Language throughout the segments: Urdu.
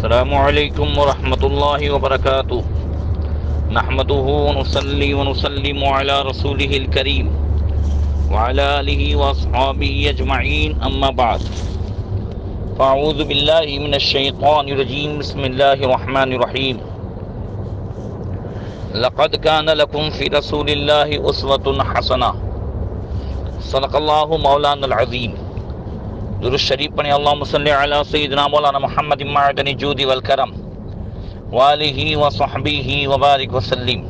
السلام علیکم ورحمۃ اللہ وبرکاتہ۔ نحمده ونصلي ونسلم على رسوله الكريم وعلى آله وأصحابه أجمعين، أما بعد فأعوذ بالله من الشيطان الرجيم، بسم الله الرحمن الرحيم۔ لقد كان لكم في رسول الله أسوة حسنة، صدق الله مولانا العظيم۔ درود شریف پڑھیں، اللہم صلی علی سیدنا مولانا محمد معدن الجود والکرم وآلہ وصحبہ وبارک وسلم۔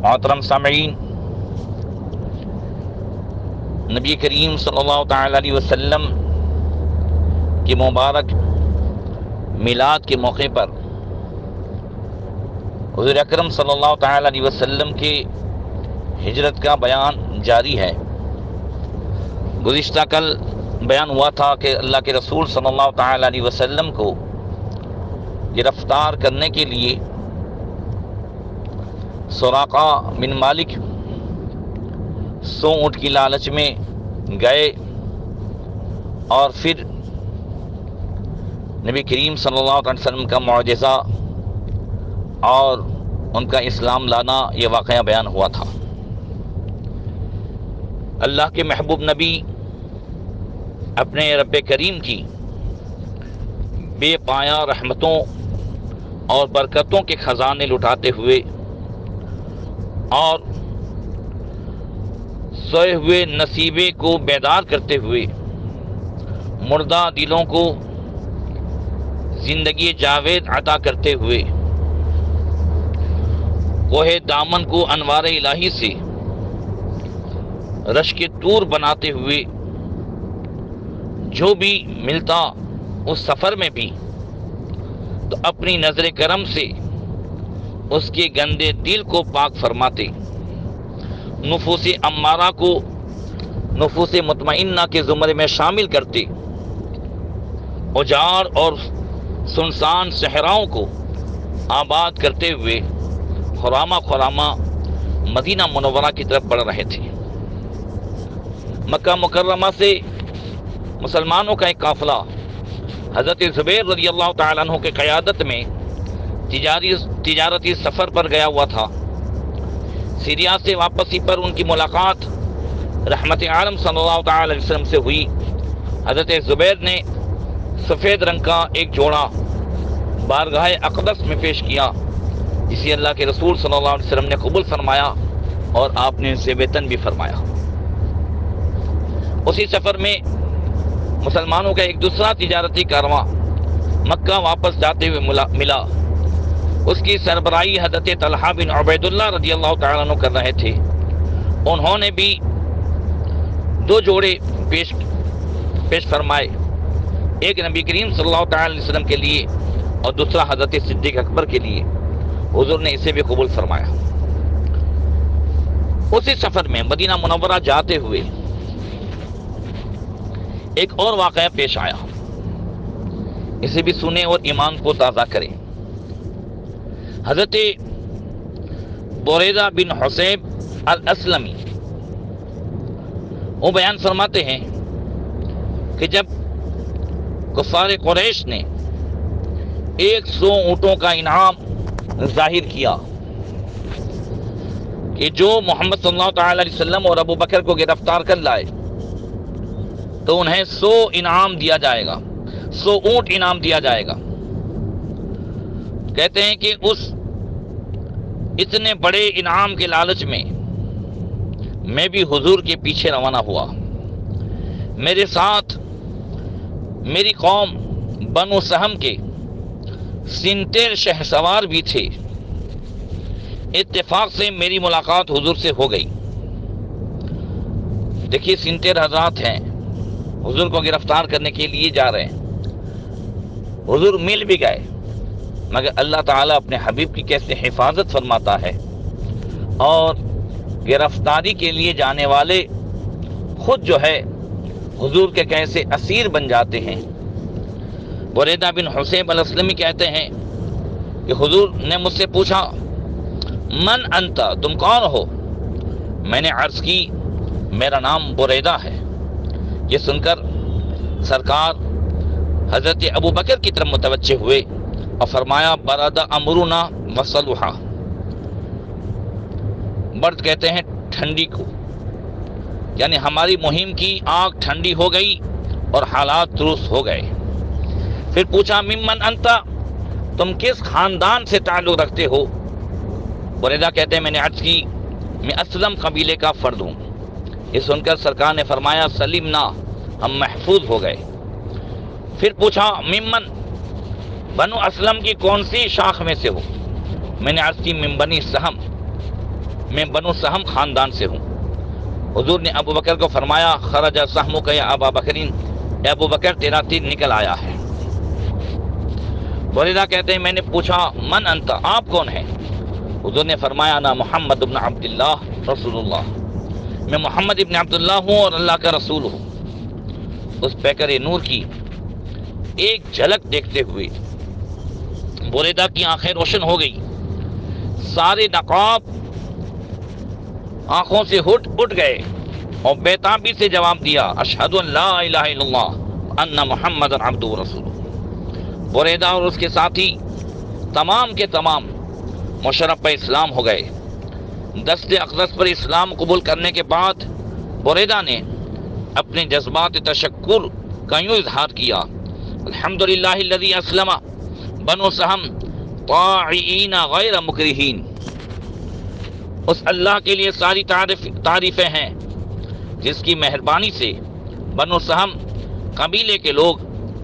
محترم سامعین، نبی کریم صلی اللہ تعالی علیہ وسلم کی مبارک میلاد کے موقع پر حضور اکرم صلی اللہ تعالی علیہ وسلم کے ہجرت کا بیان جاری ہے۔ گزشتہ کل بیان ہوا تھا کہ اللہ کے رسول صلی اللہ تعالی علیہ وسلم کو گرفتار کرنے کے لیے سراقہ بن مالک 100 اونٹ کی لالچ میں گئے، اور پھر نبی کریم صلی اللہ علیہ وسلم کا معجزہ اور ان کا اسلام لانا، یہ واقعہ بیان ہوا تھا۔ اللہ کے محبوب نبی اپنے رب کریم کی بے پایہ رحمتوں اور برکتوں کے خزانے لٹاتے ہوئے اور سوئے ہوئے نصیبے کو بیدار کرتے ہوئے، مردہ دلوں کو زندگی جاوید عطا کرتے ہوئے، کوہ دامن کو انوار الہی سے رشک طور بناتے ہوئے، جو بھی ملتا اس سفر میں بھی تو اپنی نظر کرم سے اس کے گندے دل کو پاک فرماتے، نفوس امارہ کو نفوس مطمئنہ کے زمرے میں شامل کرتے، اجاڑ اور سنسان صحراؤں کو آباد کرتے ہوئے خرامہ خرامہ مدینہ منورہ کی طرف بڑھ رہے تھے۔ مکہ مکرمہ سے مسلمانوں کا ایک قافلہ حضرت زبیر رضی اللہ تعالیٰ عنہ کے قیادت میں تجارتی سفر پر گیا ہوا تھا۔ سیریا سے واپسی پر ان کی ملاقات رحمت عالم صلی اللہ تعالی علیہ وسلم سے ہوئی۔ حضرت زبیر نے سفید رنگ کا ایک جوڑا بارگاہ اقدس میں پیش کیا، جسے اللہ کے رسول صلی اللہ علیہ وسلم نے قبول فرمایا اور آپ نے اسے ویتن بھی فرمایا۔ اسی سفر میں مسلمانوں کا ایک دوسرا تجارتی کارواں مکہ واپس جاتے ہوئے ملا۔ اس کی سربراہی حضرت طلحہ بن عبید اللہ رضی اللہ تعالیٰ عنہ کر رہے تھے۔ انہوں نے بھی 2 جوڑے پیش فرمائے، ایک نبی کریم صلی اللہ تعالی علیہ وسلم کے لیے اور دوسرا حضرت صدیق اکبر کے لیے۔ حضور نے اسے بھی قبول فرمایا۔ اسی سفر میں مدینہ منورہ جاتے ہوئے ایک اور واقعہ پیش آیا، اسے بھی سنیں اور ایمان کو تازہ کریں۔ حضرت بریدہ بن حصیب الاسلمی وہ بیان فرماتے ہیں کہ جب کفار قریش نے 100 اونٹوں کا انعام ظاہر کیا کہ جو محمد صلی اللہ تعالی علیہ وسلم اور ابو بکر کو گرفتار کر لائے تو انہیں 100 انعام دیا جائے گا، 100 اونٹ انعام دیا جائے گا۔ کہتے ہیں کہ اتنے بڑے انعام کے لالچ میں بھی حضور کے پیچھے روانہ ہوا۔ میرے ساتھ میری قوم بنو سہم کے 70 شہسوار بھی تھے۔ اتفاق سے میری ملاقات حضور سے ہو گئی۔ دیکھیے 70 حضرات ہیں، حضور کو گرفتار کرنے کے لیے جا رہے ہیں۔ حضور مل بھی گئے، مگر اللہ تعالیٰ اپنے حبیب کی کیسے حفاظت فرماتا ہے، اور گرفتاری کے لیے جانے والے خود جو ہے حضور کے کیسے اسیر بن جاتے ہیں۔ بریدہ بن حصیب الاسلمی کہتے ہیں کہ حضور نے مجھ سے پوچھا، من انتا، تم کون ہو؟ میں نے عرض کی، میرا نام بریدہ ہے۔ یہ سن کر سرکار حضرت ابو بکر کی طرف متوجہ ہوئے اور فرمایا برد امرنا وصلحا، برد کہتے ہیں ٹھنڈی کو، یعنی ہماری مہم کی آگ ٹھنڈی ہو گئی اور حالات درست ہو گئے۔ پھر پوچھا ممن انتا، تم کس خاندان سے تعلق رکھتے ہو؟ بریدہ کہتے ہیں میں نے عرض کی میں اسلم قبیلے کا فرد ہوں۔ یہ سن کر سرکار نے فرمایا سلیمنا، ہم محفوظ ہو گئے۔ پھر پوچھا ممن، بنو اسلم کی کون سی شاخ میں سے ہو؟ میں نے عرض کی من بنی سہم، میں بنو سہم خاندان سے ہوں۔ حضور نے ابو بکر کو فرمایا خرج سہمک یا ابا بکرین، اے ابو بکر تیرا تیر نکل آیا ہے۔ بریدہ کہتے ہیں میں نے پوچھا من انت، آپ کون ہیں؟ حضور نے فرمایا انا محمد ابن عبداللہ رسول اللہ، میں محمد ابن عبداللہ ہوں اور اللہ کا رسول ہوں۔ اس پیکر نور کی ایک جھلک دیکھتے ہوئے بریدہ کی آنکھیں روشن ہو گئی، سارے نقاب آنکھوں سے اٹھ گئے اور بیتابی سے جواب دیا اشہد ان لا الہ الا اللہ ان محمد عبدہ ورسولہ۔ بریدہ اور اس کے ساتھی تمام کے تمام مشرف اسلام ہو گئے۔ دست اقدس پر اسلام قبول کرنے کے بعد بریدہ نے اپنے جذبات تشکر کا یوں اظہار کیا الحمدللہ الذی اسلم بنو سہم طاعین غیر مکرہین، اس اللہ کے لیے ساری تعریفیں ہیں جس کی مہربانی سے بنو سہم قبیلے کے لوگ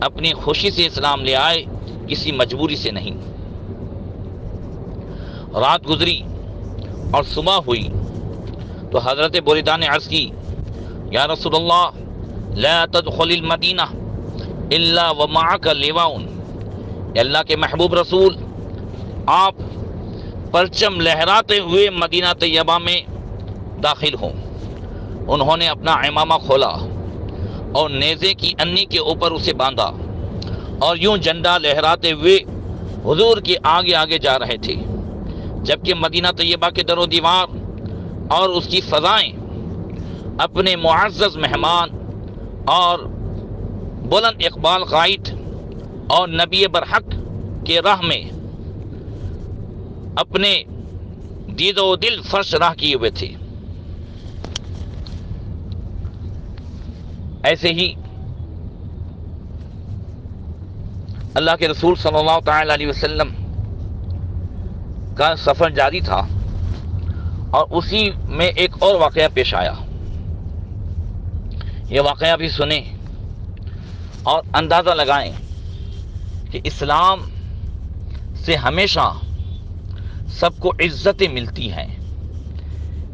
اپنی خوشی سے اسلام لے آئے، کسی مجبوری سے نہیں۔ رات گزری اور صبح ہوئی تو حضرت بریدہ نے عرض کی یا رسول اللہ لا تدخل المدینہ الا ومعک لواء، اے اللہ کے محبوب رسول، آپ پرچم لہراتے ہوئے مدینہ طیبہ میں داخل ہوں۔ انہوں نے اپنا عمامہ کھولا اور نیزے کی انی کے اوپر اسے باندھا اور یوں جھنڈا لہراتے ہوئے حضور کے آگے آگے جا رہے تھے، جبکہ مدینہ طیبہ کے در و دیوار اور اس کی فضائیں اپنے معزز مہمان اور بلند اقبال قائد اور نبی برحق کے راہ میں اپنے دید و دل فرش راہ کیے ہوئے تھے۔ ایسے ہی اللہ کے رسول صلی اللہ تعالی علیہ وسلم کا سفر جاری تھا اور اسی میں ایک اور واقعہ پیش آیا۔ یہ واقعہ بھی سنیں اور اندازہ لگائیں کہ اسلام سے ہمیشہ سب کو عزتیں ملتی ہیں۔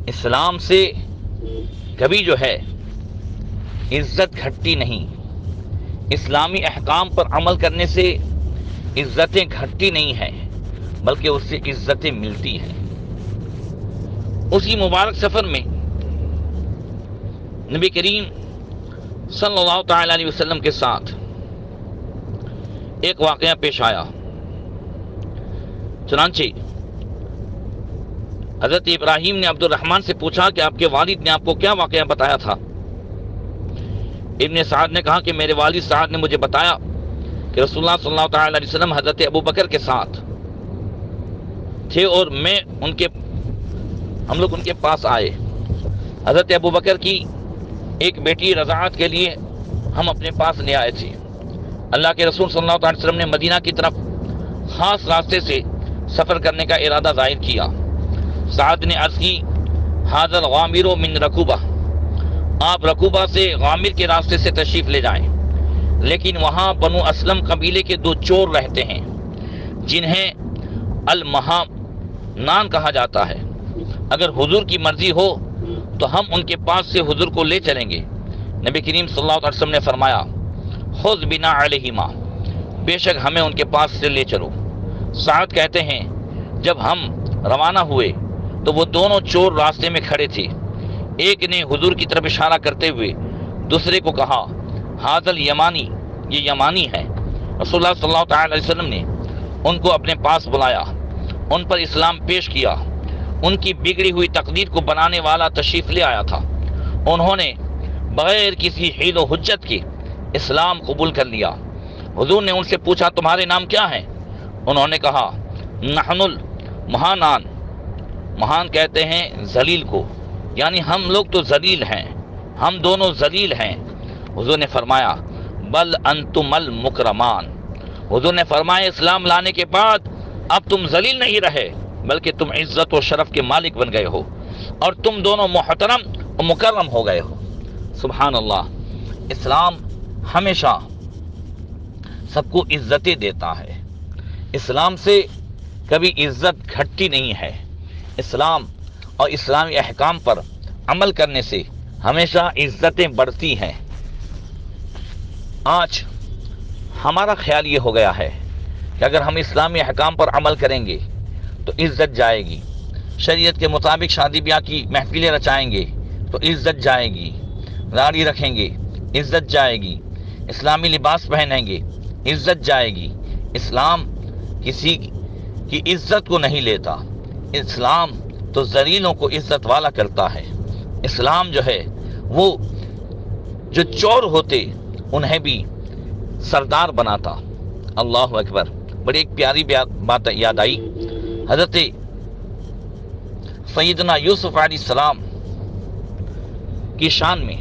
اسلام سے کبھی جو ہے عزت گھٹتی نہیں، اسلامی احکام پر عمل کرنے سے عزتیں گھٹتی نہیں ہیں بلکہ اس سے عزتیں ملتی ہیں۔ اسی مبارک سفر میں نبی کریم صلی اللہ تعالی علیہ وسلم کے ساتھ ایک واقعہ پیش آیا۔ چنانچہ حضرت ابراہیم نے عبد الرحمن سے پوچھا کہ آپ کے والد نے آپ کو کیا واقعہ بتایا تھا؟ ابن سعد نے کہا کہ میرے والد سعد نے مجھے بتایا کہ رسول اللہ صلی اللہ تعالی علیہ وسلم حضرت ابو بکر کے ساتھ تھے اور ہم لوگ ان کے پاس آئے۔ حضرت ابو بکر کی ایک بیٹی رضاعت کے لیے ہم اپنے پاس لے آئے تھے۔ اللہ کے رسول صلی اللہ علیہ وسلم نے مدینہ کی طرف خاص راستے سے سفر کرنے کا ارادہ ظاہر کیا۔ سعد نے عرض کی ھذا الغامر من رکوبہ، آپ رکوبہ سے غامر کے راستے سے تشریف لے جائیں، لیکن وہاں بنو اسلم قبیلے کے دو چور رہتے ہیں جنہیں المہانان کہا جاتا ہے، اگر حضور کی مرضی ہو تو ہم ان کے پاس سے حضور کو لے چلیں گے۔ نبی کریم صلی اللہ علیہ وسلم نے فرمایا خذ بنا علیہما، بے شک ہمیں ان کے پاس سے لے چلو۔ سعد کہتے ہیں جب ہم روانہ ہوئے تو وہ دونوں چور راستے میں کھڑے تھے، ایک نے حضور کی طرف اشارہ کرتے ہوئے دوسرے کو کہا ھذا الیمانی، یہ یمانی ہے۔ رسول اللہ صلی اللہ تعالی علیہ وسلم نے ان کو اپنے پاس بلایا، ان پر اسلام پیش کیا، ان کی بگڑی ہوئی تقدیر کو بنانے والا تشریف لے آیا تھا۔ انہوں نے بغیر کسی حیل و حجت کے اسلام قبول کر لیا۔ حضور نے ان سے پوچھا تمہارے نام کیا ہیں؟ انہوں نے کہا نحنل مہانان، مہان کہتے ہیں ذلیل کو، یعنی ہم لوگ تو ذلیل ہیں، ہم دونوں ذلیل ہیں۔ حضور نے فرمایا بل انتم المکرمان، حضور نے فرمایا اسلام لانے کے بعد اب تم ذلیل نہیں رہے بلکہ تم عزت و شرف کے مالک بن گئے ہو، اور تم دونوں محترم و مکرم ہو گئے ہو۔ سبحان اللہ، اسلام ہمیشہ سب کو عزتیں دیتا ہے، اسلام سے کبھی عزت گھٹتی نہیں ہے، اسلام اور اسلامی احکام پر عمل کرنے سے ہمیشہ عزتیں بڑھتی ہیں۔ آج ہمارا خیال یہ ہو گیا ہے کہ اگر ہم اسلامی احکام پر عمل کریں گے تو عزت جائے گی، شریعت کے مطابق شادی بیاہ کی محفلیں رچائیں گے تو عزت جائے گی، داڑھی رکھیں گے عزت جائے گی، اسلامی لباس پہنیں گے عزت جائے گی۔ اسلام کسی کی عزت کو نہیں لیتا، اسلام تو ذلیلوں کو عزت والا کرتا ہے۔ اسلام جو ہے وہ جو چور ہوتے انہیں بھی سردار بناتا۔ اللہ اکبر، بڑی ایک پیاری بات یاد آئی، حضرت سیدنا یوسف علیہ السلام کی شان میں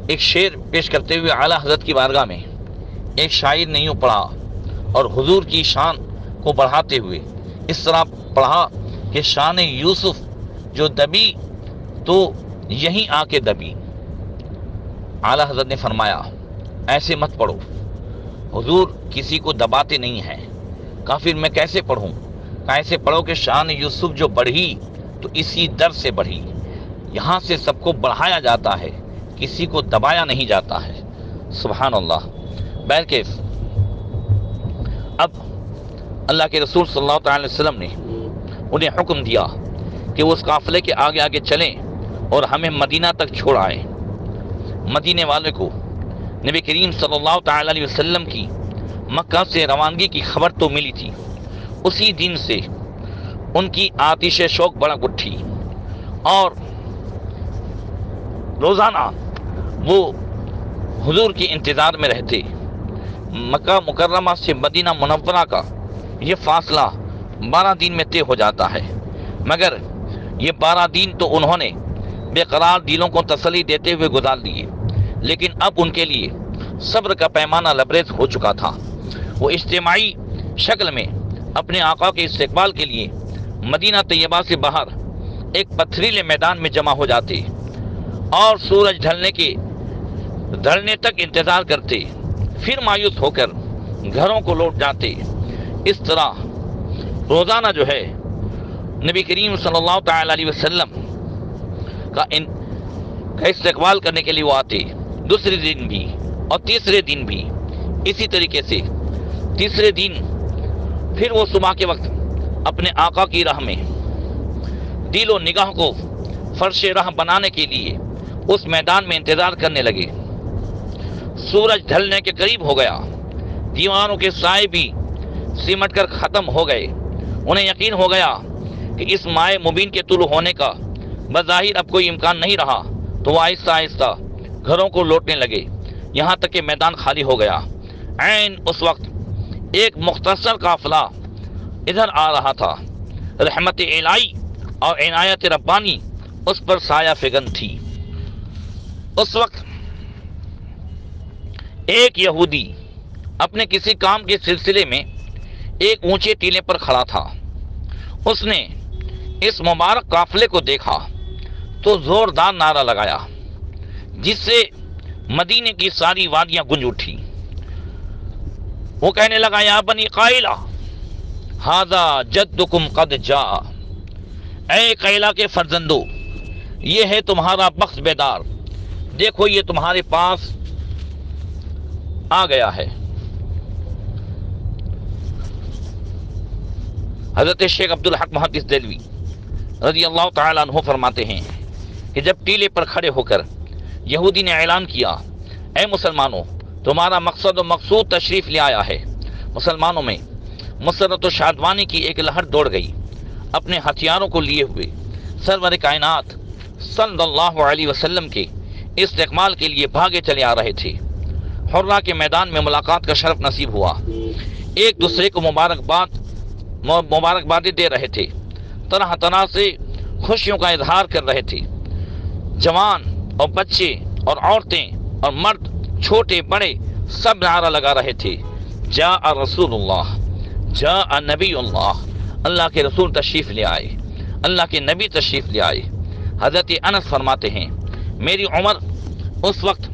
ایک شعر پیش کرتے ہوئے اعلیٰ حضرت کی بارگاہ میں ایک شاعر نے یوں پڑھا، اور حضور کی شان کو بڑھاتے ہوئے اس طرح پڑھا کہ شان یوسف جو دبی تو یہیں آ کے دبی۔ اعلیٰ حضرت نے فرمایا ایسے مت پڑھو، حضور کسی کو دباتے نہیں ہیں۔ کہا پھر میں کیسے پڑھوں؟ کہا ایسے پڑھو کہ شان یوسف جو بڑھی تو اسی در سے بڑھی، یہاں سے سب کو بڑھایا جاتا ہے، کسی کو دبایا نہیں جاتا ہے۔ سبحان اللہ۔ بہرکیف اب اللہ کے رسول صلی اللہ تعالی وسلم نے انہیں حکم دیا کہ وہ اس قافلے کے آگے آگے چلیں اور ہمیں مدینہ تک چھوڑ آئیں۔ مدینے والے کو نبی کریم صلی اللہ تعالی علیہ وسلم کی مکہ سے روانگی کی خبر تو ملی تھی، اسی دن سے ان کی آتش شوق بڑھ اٹھی اور روزانہ وہ حضور کے انتظار میں رہتے۔ مکہ مکرمہ سے مدینہ منورہ کا یہ فاصلہ 12 دن میں طے ہو جاتا ہے، مگر یہ 12 دن تو انہوں نے بے قرار دلوں کو تسلی دیتے ہوئے گزار دیے، لیکن اب ان کے لیے صبر کا پیمانہ لبریز ہو چکا تھا۔ وہ اجتماعی شکل میں اپنے آقا کے استقبال کے لیے مدینہ طیبہ سے باہر ایک پتھریلے میدان میں جمع ہو جاتے اور سورج ڈھلنے تک انتظار کرتے، پھر مایوس ہو کر گھروں کو لوٹ جاتے۔ اس طرح روزانہ جو ہے نبی کریم صلی اللہ تعالی علیہ وسلم کا استقبال کرنے کے لیے وہ آتے، دوسرے دن بھی اور تیسرے دن بھی اسی طریقے سے۔ تیسرے دن پھر وہ صبح کے وقت اپنے آقا کی راہ میں دل و نگاہ کو فرش راہ بنانے کے لیے اس میدان میں انتظار کرنے لگے۔ سورج ڈھلنے کے قریب ہو گیا، دیواروں کے سائے بھی سمٹ کر ختم ہو گئے۔ انہیں یقین ہو گیا کہ اس مائع مبین کے طلوع ہونے کا بظاہر اب کوئی امکان نہیں رہا، تو وہ آہستہ آہستہ گھروں کو لوٹنے لگے، یہاں تک کہ میدان خالی ہو گیا۔ عین اس وقت ایک مختصر قافلہ ادھر آ رہا تھا، رحمت الہی اور عنایت ربانی اس پر سایہ فگن تھی۔ اس وقت ایک یہودی اپنے کسی کام کے سلسلے میں ایک اونچے ٹیلے پر کھڑا تھا۔ اس نے اس مبارک قافلے کو دیکھا تو زوردار نعرہ لگایا، جس سے مدینے کی ساری وادیاں گونج اٹھی۔ وہ کہنے لگا یا بنی قائلہ ھذا جدکم قد جاء، اے قیلہ کے فرزندو، یہ ہے تمہارا بخت بیدار، دیکھو یہ تمہارے پاس آ گیا ہے۔ حضرت شیخ عبدالحق محدث دہلوی رضی اللہ تعالیٰ عنہ فرماتے ہیں کہ جب ٹیلے پر کھڑے ہو کر یہودی نے اعلان کیا اے مسلمانوں، تمہارا مقصد و مقصود تشریف لے آیا ہے، مسلمانوں میں مسرت و شادمانی کی ایک لہر دوڑ گئی۔ اپنے ہتھیاروں کو لیے ہوئے سرور کائنات صلی اللہ علیہ وسلم کے استقبال کے لیے بھاگے چلے آ رہے تھے۔ حرہ کے میدان میں ملاقات کا شرف نصیب ہوا۔ ایک دوسرے کو مبارکبادیں دے رہے تھے، طرح طرح سے خوشیوں کا اظہار کر رہے تھے۔ جوان اور بچے اور عورتیں اور مرد، چھوٹے بڑے، سب نعرہ لگا رہے تھے، جاء رسول اللہ، جاء نبی اللہ، اللہ کے رسول تشریف لے آئے، اللہ کے نبی تشریف لے آئے۔ حضرت انس فرماتے ہیں میری عمر اس وقت